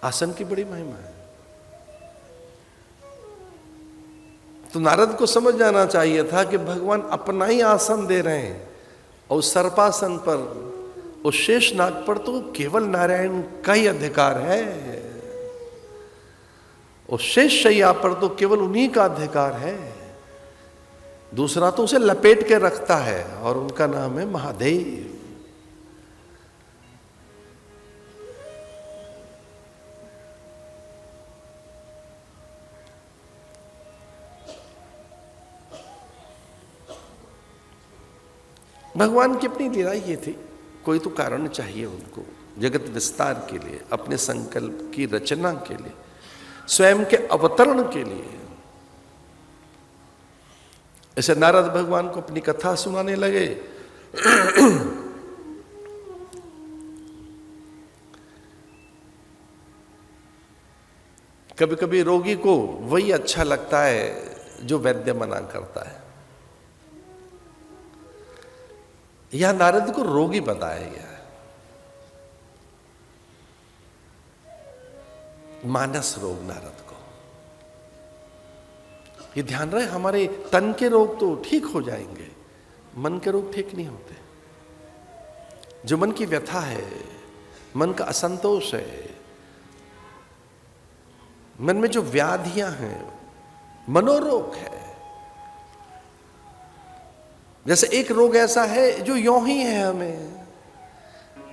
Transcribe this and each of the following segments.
आसन की बड़ी महिमा है। तो नारद को समझ जाना चाहिए था कि भगवान अपना ही आसन दे रहे हैं, और उस सर्पासन पर, उस शेष नाग पर तो केवल नारायण का ही अधिकार है। उस शेष शैया पर तो केवल उन्हीं का अधिकार है। दूसरा तो उसे लपेट के रखता है, और उनका नाम है महादेव। भगवान की अपनी लीला ये थी, कोई तो कारण चाहिए उनको जगत विस्तार के लिए, अपने संकल्प की रचना के लिए, स्वयं के अवतरण के लिए। ऐसे नारद भगवान को अपनी कथा सुनाने लगे। कभी कभी रोगी को वही अच्छा लगता है जो वैद्य मना करता है। यह नारद को रोगी बताया गया है। मानस रोग नारद को। ये ध्यान रहे, हमारे तन के रोग तो ठीक हो जाएंगे, मन के रोग ठीक नहीं होते। जो मन की व्यथा है, मन का असंतोष है, मन में जो व्याधियां हैं, मनोरोग है। जैसे एक रोग ऐसा है जो यों ही है, हमें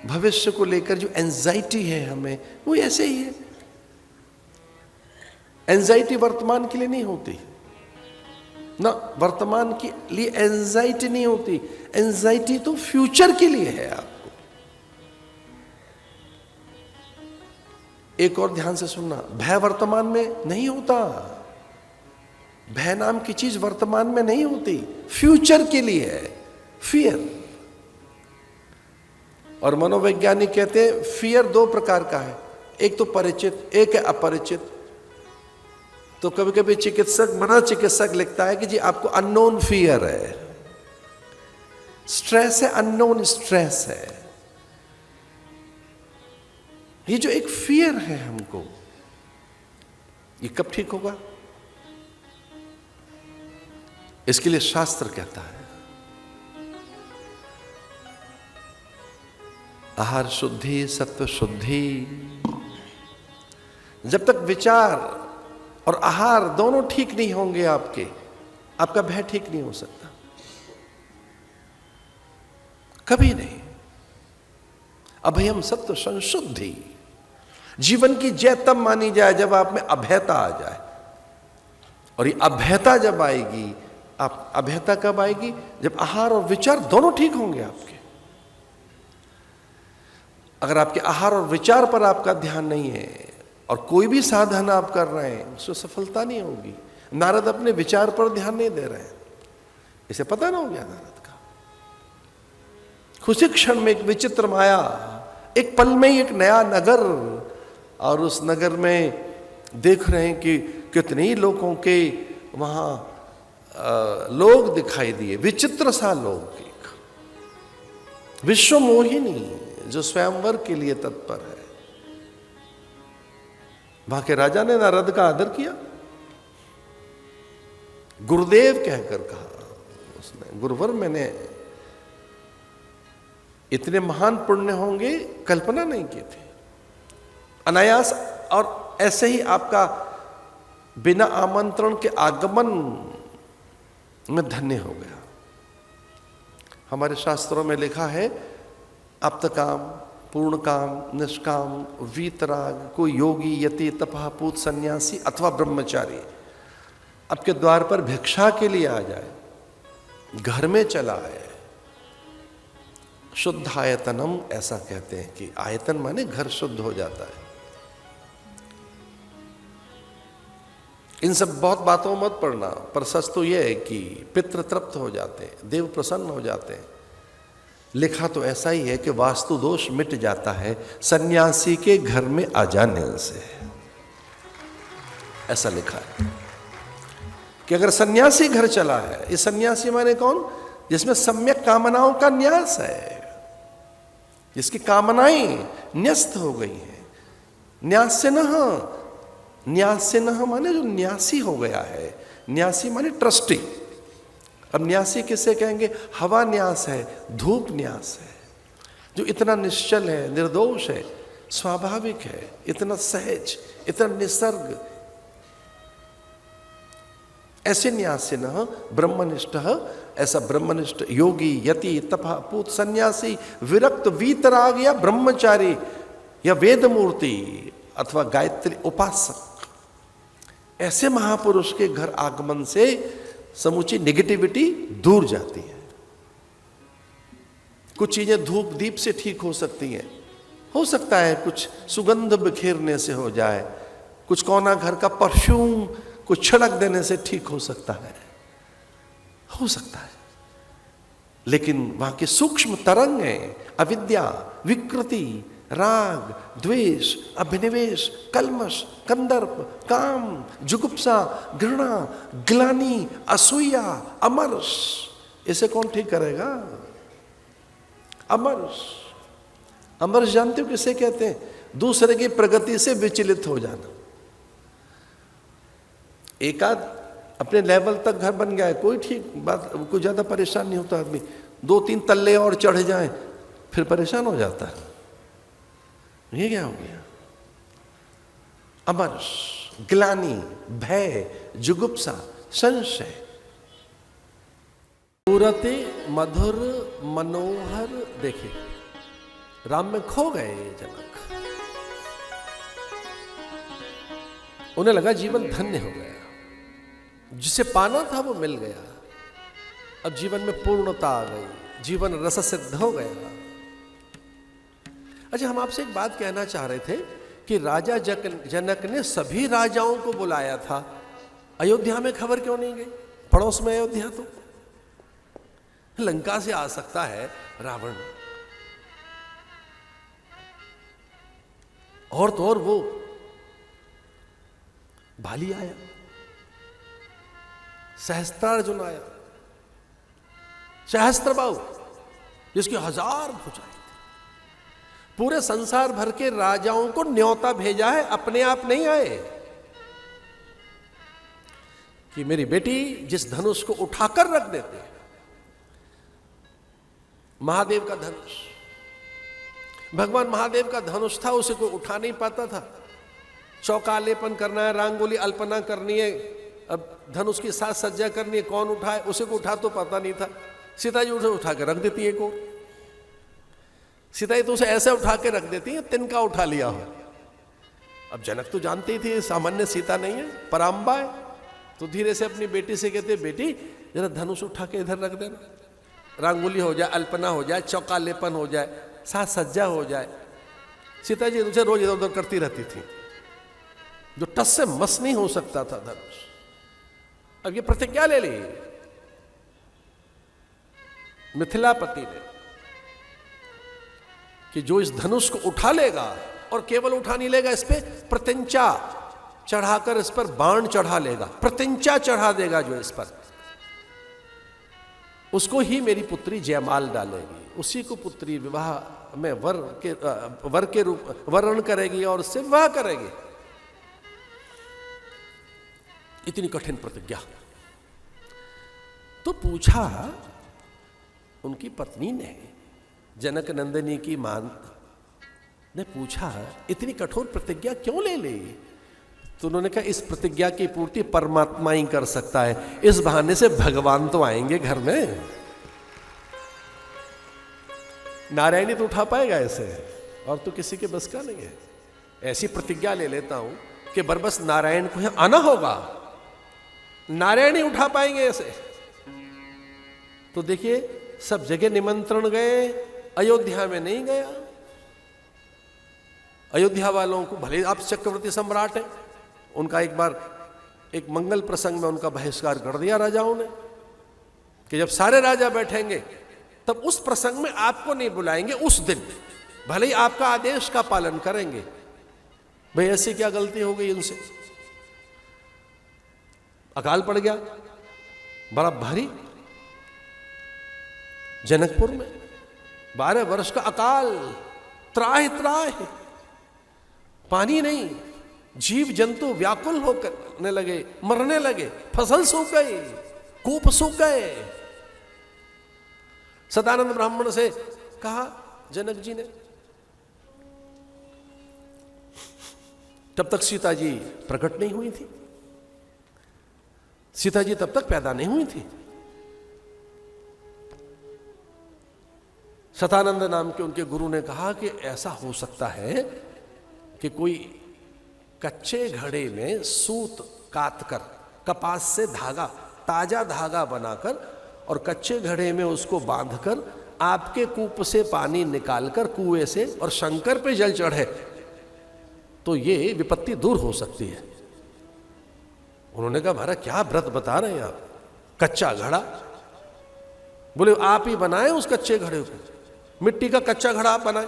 भविष्य को लेकर जो एंजाइटी है हमें, वो ऐसे ही है। एंजाइटी वर्तमान के लिए नहीं होती ना, वर्तमान के लिए एंजाइटी नहीं होती। एंजाइटी तो फ्यूचर के लिए है आपको। एक और ध्यान से सुनना, भय वर्तमान में नहीं होता। भय नाम की चीज वर्तमान में नहीं होती, फ्यूचर के लिए है फियर। और मनोवैज्ञानिक कहते हैं फियर दो प्रकार का है, एक तो परिचित, एक है अपरिचित। तो कभी कभी चिकित्सक, मनोचिकित्सक लिखता है कि जी आपको अननोन फियर है, स्ट्रेस है, अननोन स्ट्रेस है। ये जो एक फियर है हमको, ये कब ठीक होगा? इसके लिए शास्त्र कहता है आहार शुद्धि, सत्व शुद्धि। जब तक विचार और आहार दोनों ठीक नहीं होंगे आपके, आपका भय ठीक नहीं हो सकता, कभी नहीं। अभयम सत्व संशुद्धि। जीवन की जय तब मानी जाए जब आप में अभयता आ जाए। और ये अभयता जब आएगी, आप अभयता कब आएगी? जब आहार और विचार दोनों ठीक होंगे आपके। अगर आपके आहार और विचार पर आपका ध्यान नहीं है और कोई भी साधन आप कर रहे हैं, उससे सफलता नहीं होगी। नारद अपने विचार पर ध्यान नहीं दे रहे हैं, इसे पता ना हो गया नारद का। खुशी क्षण में एक विचित्र माया, एक पल में ही एक नया नगर, और उस नगर में देख रहे हैं कि कितने ही लोगों के वहां लोग दिखाई दिए, विचित्र सा लोग, विश्व मोहिनी जो स्वयंवर के लिए तत्पर है। वहां के राजा ने नारद का आदर किया, गुरुदेव कहकर कहा उसने, गुरुवर मैंने इतने महान पुण्य होंगे कल्पना नहीं की थी। अनायास और ऐसे ही आपका बिना आमंत्रण के आगमन में धन्य हो गया। हमारे शास्त्रों में लिखा है आप्तकाम, पूर्ण काम, निष्काम, वीतराग, कोई योगी, यति, तपः, पूत, सन्यासी अथवा ब्रह्मचारी आपके द्वार पर भिक्षा के लिए आ जाए, घर में चला आए, शुद्ध आयतनम, ऐसा कहते हैं कि आयतन माने घर शुद्ध हो जाता है। इन सब बहुत बातों मत पढ़ना, पर सच तो यह है कि पितृ तृप्त हो जाते हैं, देव प्रसन्न हो जाते हैं। लिखा तो ऐसा ही है कि वास्तु दोष मिट जाता है सन्यासी के घर में आ जाने से, ऐसा लिखा है कि अगर सन्यासी घर चला है, ये सन्यासी माने कौन? जिसमें सम्यक कामनाओं का न्यास है, जिसकी कामनाएं न्यस्त हो गई हैं, न्यासिनः, न्यासिनः माने जो न्यासी हो गया है, न्यासी माने ट्रस्टी। अब न्यासी किसे कहेंगे? हवा न्यास है, धूप न्यास है, जो इतना निश्चल है, निर्दोष है, स्वाभाविक है, इतना सहज, इतना निसर्ग, ऐसे न्यासिनः ब्रह्मनिष्ठः, ऐसा ब्रह्मनिष्ठ योगी, यति, तपः, पूत, सन्यासी, विरक्त, वीतराग या ब्रह्मचारी या वेदमूर्ति अथवा गायत्री उपासक, ऐसे महापुरुष के घर आगमन से समूची नेगेटिविटी दूर जाती है। कुछ चीजें धूप दीप से ठीक हो सकती हैं, हो सकता है कुछ सुगंध बिखेरने से हो जाए, कुछ कोना घर का परफ्यूम कुछ छिड़क देने से ठीक हो सकता है, हो सकता है, लेकिन वहां की सूक्ष्म तरंगें, अविद्या, विकृति, राग, द्वेष, अभिनिवेश, कल्मश, कंदर्प, काम, जुगुप्सा, घृणा, ग्लानि, असूया, अमर्ष, इसे कौन ठीक करेगा? अमर्ष, अमर्ष जानते हो किसे कहते हैं? दूसरे की प्रगति से विचलित हो जाना। एक आध अपने लेवल तक घर बन गया है, कोई ठीक बात, कोई ज्यादा परेशान नहीं होता आदमी, 2-3 तल्ले और चढ़ जाए फिर परेशान हो जाता है। ये क्या हो गया? अमर्ष, ग्लानि, भय, जुगुप्सा, संशय। मूरति मधुर मनोहर देखे, राम में खो गए जनक, उन्हें लगा जीवन धन्य हो गया, जिसे पाना था वो मिल गया, अब जीवन में पूर्णता आ गई, जीवन रस सिद्ध हो गया। अच्छा, हम आपसे एक बात कहना चाह रहे थे कि राजा जनक ने सभी राजाओं को बुलाया था, अयोध्या में खबर क्यों नहीं गई? पड़ोस में अयोध्या, तो लंका से आ सकता है रावण, और तो और वो बाली आया, सहस्त्रार्जुन आया, सहस्त्रबाहु जिसकी 1000 भुजाएं, पूरे संसार भर के राजाओं को न्योता भेजा है, अपने आप नहीं आए कि मेरी बेटी जिस धनुष को उठाकर रख देते, महादेव का धनुष, भगवान महादेव का धनुष था, उसे कोई उठा नहीं पाता था, चौकालेपन करना है, रंगोली अल्पना करनी है, अब धनुष की साज सज्जा करनी है, कौन उठाए? उसे को उठा तो पता नहीं था, सीता जी उसे उठा के रख देती है, को सीता जी तो उसे ऐसे उठा के रख देती है तिनका उठा लिया हो। अब जनक तो जानते ही थे सामान्य सीता नहीं है, पराम्बा है, तो धीरे से अपनी बेटी से कहते, बेटी जरा धनुष उठा के इधर रख देना, रंगोली हो जाए, अल्पना हो जाए, चौकालेपन हो जाए, साज सज्जा हो जाए। सीता जी उसे रोज इधर उधर करती रहती थी, जो टस से मस नहीं हो सकता था धनुष। अब ये प्रतिज्ञा ले ली मिथिलापति ने कि जो इस धनुष को उठा लेगा, और केवल उठा नहीं लेगा, इस पे प्रत्यंचा चढ़ाकर इस पर बाण चढ़ा लेगा, प्रत्यंचा चढ़ा देगा जो इस पर, उसको ही मेरी पुत्री जयमाल डालेगी, उसी को पुत्री विवाह में वर के रूप वर्ण करेगी और उससे विवाह करेगी। इतनी कठिन प्रतिज्ञा। तो पूछा उनकी पत्नी ने, जनक नंदिनी की मां ने पूछा, इतनी कठोर प्रतिज्ञा क्यों ले ली? तो उन्होंने कहा, इस प्रतिज्ञा की पूर्ति परमात्मा ही कर सकता है, इस बहाने से भगवान तो आएंगे घर में, नारायणी तो उठा पाएगा ऐसे, और तो किसी के बस का नहीं है। ऐसी प्रतिज्ञा ले लेता हूं कि बरबस नारायण को यहां आना होगा, नारायण ही उठा पाएंगे ऐसे। तो देखिए, सब जगह निमंत्रण गए, अयोध्या में नहीं गया। अयोध्या वालों को, भले आप चक्रवर्ती सम्राट हैं, उनका एक बार एक मंगल प्रसंग में उनका बहिष्कार कर दिया राजाओं ने कि जब सारे राजा बैठेंगे तब उस प्रसंग में आपको नहीं बुलाएंगे, उस दिन भले ही आपका आदेश का पालन करेंगे। भाई ऐसी क्या गलती हो गई उनसे? अकाल पड़ गया बड़ा भारी, जनकपुर में 12 वर्ष का अकाल, त्राहि त्राहि, पानी नहीं, जीव जंतु व्याकुल होने लगे, मरने लगे, फसल सूख गई, कूप सूख गए। सदानंद ब्राह्मण से कहा जनक जी ने, तब तक सीता जी प्रकट नहीं हुई थी, सीता जी तब तक पैदा नहीं हुई थी। सतानंद नाम के उनके गुरु ने कहा कि ऐसा हो सकता है कि कोई कच्चे घड़े में सूत काट कर, कपास से धागा, ताजा धागा बनाकर और कच्चे घड़े में उसको बांधकर आपके कूप से पानी निकालकर कुएं से और शंकर पे जल चढ़े तो ये विपत्ति दूर हो सकती है। उन्होंने कहा महाराज क्या व्रत बता रहे हैं आप, कच्चा घड़ा? बोले आप ही बनाए उस कच्चे घड़े को, मिट्टी का कच्चा घड़ा आप बनाए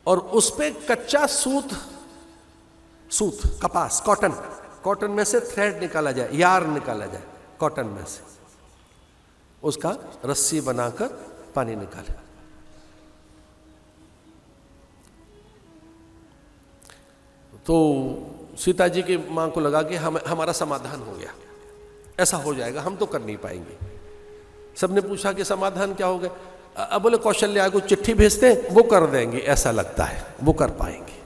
और उस पे कच्चा सूत कपास, कॉटन में से थ्रेड निकाला जाए, यार निकाला जाए कॉटन में से, उसका रस्सी बनाकर पानी निकाले। तो सीता जी की मां को लगा कि हमारा समाधान हो गया, ऐसा हो जाएगा, हम तो कर नहीं पाएंगे। सबने पूछा कि समाधान क्या हो गया? अब बोले कौशल्या को चिट्ठी भेजते हैं, वो कर देंगे, ऐसा लगता है वो कर पाएंगे।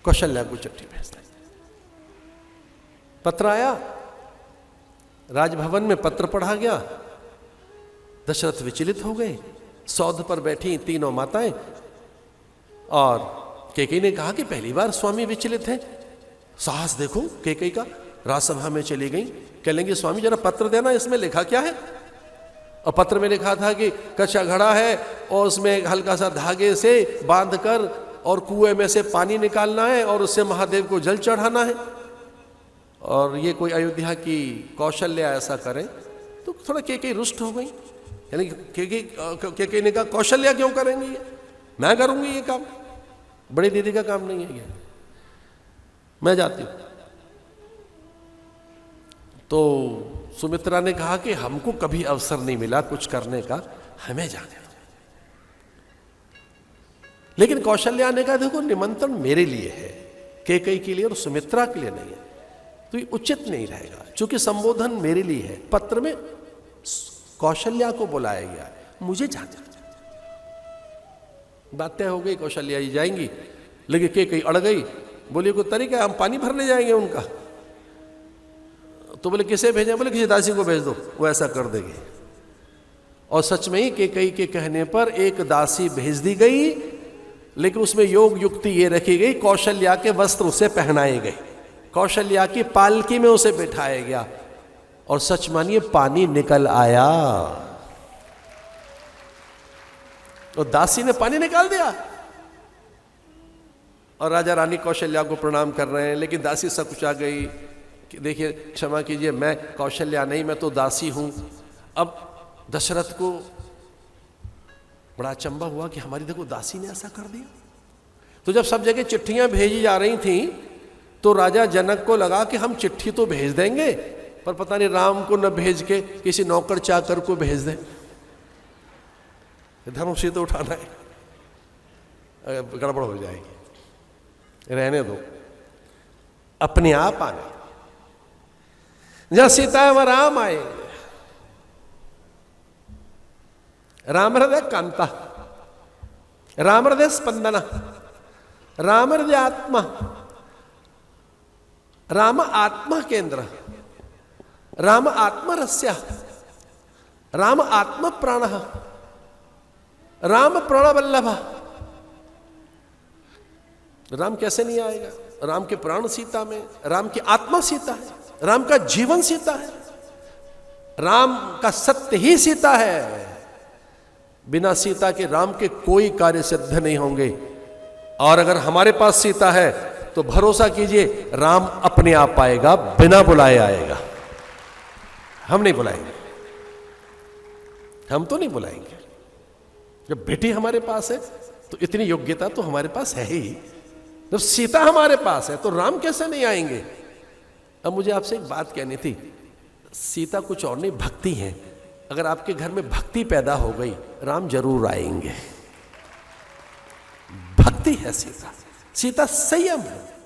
कौशल्या को चिट्ठी भेजते, पत्र आया, राजभवन में पत्र पढ़ा गया, दशरथ विचलित हो गए। सौध पर बैठी तीनों माताएं और कैकेयी ने कहा कि पहली बार स्वामी विचलित हैं। साहस देखो कैकेयी का, राजसभा में चली गई, कह लेंगे स्वामी जरा पत्र देना, इसमें लिखा क्या है? और पत्र में लिखा था कि कच्चा घड़ा है और उसमें हल्का सा धागे से बांधकर और कुएं में से पानी निकालना है और उससे महादेव को जल चढ़ाना है। और ये कोई अयोध्या की कौशल्या ऐसा करें तो थोड़ा कैकेयी रुष्ट हो गई। यानी कैकेयी ने कहा कौशल्या क्यों करेंगी, ये मैं करूंगी ये काम, बड़ी दीदी का काम नहीं है ये, मैं जाती हूं। तो सुमित्रा ने कहा कि हमको कभी अवसर नहीं मिला कुछ करने का, हमें जाने दो। लेकिन कौशल्या ने कहा देखो निमंत्रण मेरे लिए है, कैकेयी के लिए और सुमित्रा के लिए नहीं है, तो ये उचित नहीं रहेगा, क्योंकि संबोधन मेरे लिए है। पत्र में कौशल्या को बुलाया गया है, मुझे जाना। बातें हो गई, कौशल्या जी जाएंगी, लेकिन कैकेयी अड़ गई, बोली कोई तरीका, हम पानी भरने जाएंगे उनका। तो बोले किसे भेजें? बोले किसी दासी को भेज दो, वो ऐसा कर देगी। और सच में ही कैकेयी के कहने पर एक दासी भेज दी गई, लेकिन उसमें योग युक्ति ये रखी गई, कौशल्या के वस्त्र उसे पहनाए गए, कौशल्या की पालकी में उसे बिठाया गया और सच मानिए पानी निकल आया और दासी ने पानी निकाल दिया। और राजा रानी कौशल्या को प्रणाम कर रहे हैं, लेकिन दासी सकुचा गई कि देखिए क्षमा कीजिए, मैं कौशल्या नहीं, मैं तो दासी हूं। अब दशरथ को बड़ा अचंभा हुआ कि हमारी देखो दासी ने ऐसा कर दिया। तो जब सब जगह चिट्ठियां भेजी जा रही थी तो राजा जनक को लगा कि हम चिट्ठी तो भेज देंगे, पर पता नहीं राम को न भेज के किसी नौकर चाकर को भेज दें, धनुषी तो उठाना है, गड़बड़ हो जाएगी, रहने दो, अपने आप आने। जहां सीता है वहां राम आए। राम हृदय कांता, राम हृदय स्पंदना, राम हृदय आत्मा, राम आत्मा केंद्र, राम आत्मा रस्या, राम आत्मा प्राण, राम प्रणवल्लभ। राम कैसे नहीं आएगा? राम के प्राण सीता में, राम की आत्मा सीता है, राम का जीवन सीता है, राम का सत्य ही सीता है। बिना सीता के राम के कोई कार्य सिद्ध नहीं होंगे। और अगर हमारे पास सीता है तो भरोसा कीजिए राम अपने आप आएगा, बिना बुलाए आएगा। हम नहीं बुलाएंगे, हम तो नहीं बुलाएंगे। जब बेटी हमारे पास है तो इतनी योग्यता तो हमारे पास है ही। जब सीता हमारे पास है तो राम कैसे नहीं आएंगे? अब मुझे आपसे एक बात कहनी थी, सीता कुछ और नहीं, भक्ति है। अगर आपके घर में भक्ति पैदा हो गई, राम जरूर आएंगे। भक्ति है सीता। सीता संयम है।